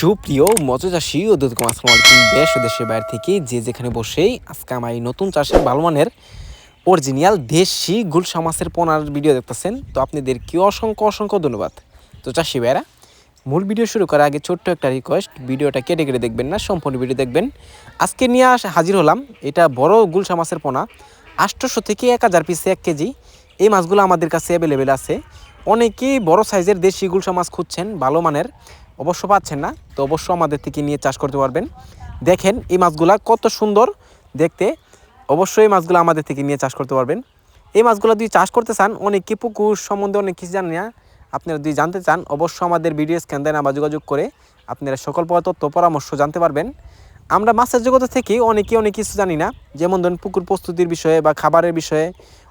সুপ্রিয় মৎস্যচাষী ও দর্শক আসসালামু আলাইকুম। দেশ ও দেশের বাইরে থেকে যে যেখানে বসেই আজকে আমার এই নতুন চাষের ভালো মানের অরিজিনাল দেশি গুলশা মাছের পোনার ভিডিও দেখতেছেন, তো আপনাদেরকে অসংখ্য অসংখ্য ধন্যবাদ। তো চাষি ভাইরা, মূল ভিডিও শুরু করার আগে ছোট্ট একটা রিকোয়েস্ট, ভিডিওটা কেটে কেটে দেখবেন না, সম্পূর্ণ ভিডিও দেখবেন। আজকে নিয়ে হাজির হলাম এটা বড় গুলশা মাছের পোনা, 800 থেকে 1000 পিসে 1 কেজি। এই মাছগুলো আমাদের কাছে অ্যাভেলেবেল আছে। অনেকেই বড় সাইজের দেশি গুলশা মাছ খুঁজছেন, ভালো মানের অবশ্য পাচ্ছেন না, তো অবশ্য আমাদের থেকে নিয়ে চাষ করতে পারবেন। দেখেন এই মাছগুলা কত সুন্দর দেখতে, অবশ্যই এই মাছগুলো আমাদের থেকে নিয়ে চাষ করতে পারবেন। এই মাছগুলো যদি চাষ করতে চান, অনেকে পুকুর সম্বন্ধে অনেক কিছু জানেন না, আপনারা যদি জানতে চান অবশ্য আমাদের ভিডিও স্ক্যান দেন বা যোগাযোগ করে আপনারা সকল তথ্য পরামর্শ জানতে পারবেন। আমরা মাছের জগতে থেকে অনেকে অনেক কিছু জানি না, যেমন ধরুন পুকুর প্রস্তুতির বিষয়ে বা খাবারের বিষয়ে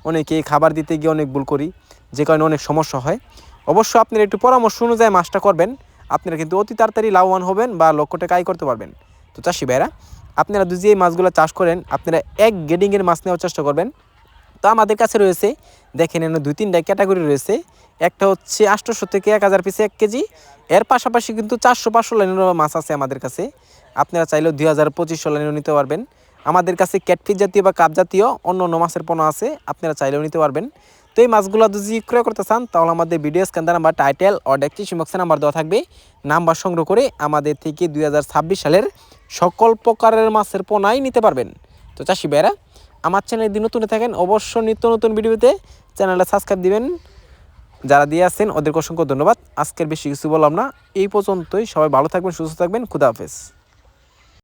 অনেকে খাবার দিতে গিয়ে অনেক ভুল করি, যে কারণে অনেক সমস্যা হয়। অবশ্য আপনারা একটু পরামর্শ অনুযায়ী মাছটা করবেন, আপনারা কিন্তু অতি তাড়াতাড়ি লাভবান হবেন বা লক্ষ্য টাকা আয় করতে পারবেন। তো চাষি ভাইরা, আপনারা যদি এই মাছগুলো চাষ করেন, আপনারা এক গ্রেডিংয়ের মাছ নেওয়ার চেষ্টা করবেন। তো আমাদের কাছে রয়েছে, দেখেন এখানে 2-3টা ক্যাটাগরি রয়েছে। একটা হচ্ছে 800 থেকে 1000 পিসে 1 কেজি। এর পাশাপাশি কিন্তু 400-500 লাইনের মাছ আছে আমাদের কাছে। আপনারা চাইলেও 2000-2500 লাইনও নিতে পারবেন। আমাদের কাছে ক্যাটফিশ জাতীয় বা কাপ জাতীয় অন্য অন্য মাছের পোনা আছে, আপনারা চাইলেও নিতে পারবেন। তো এই মাছগুলো যদি ক্রয় করতে চান, তাহলে আমাদের ভিডিও স্ক্যান নাম্বার, টাইটেল ও ডেসক্রিপশন বক্সে নাম্বার দেওয়া থাকবে। নাম্বার সংগ্রহ করে আমাদের থেকে 2026 সালের সকল প্রকারের মাছের পোনাই নিতে পারবেন। তো চাষি ভাইরা, আমার চ্যানেল যদি নতুন থাকেন অবশ্য নিত্য নতুন ভিডিওতে চ্যানেলটা সাবস্ক্রাইব দিবেন। যারা দিয়ে আসছেন ওদেরকে অসংখ্য ধন্যবাদ। আজকের বেশি কিছু বললাম না, এই পর্যন্তই। সবাই ভালো থাকবেন, সুস্থ থাকবেন। খুদা হাফেজ।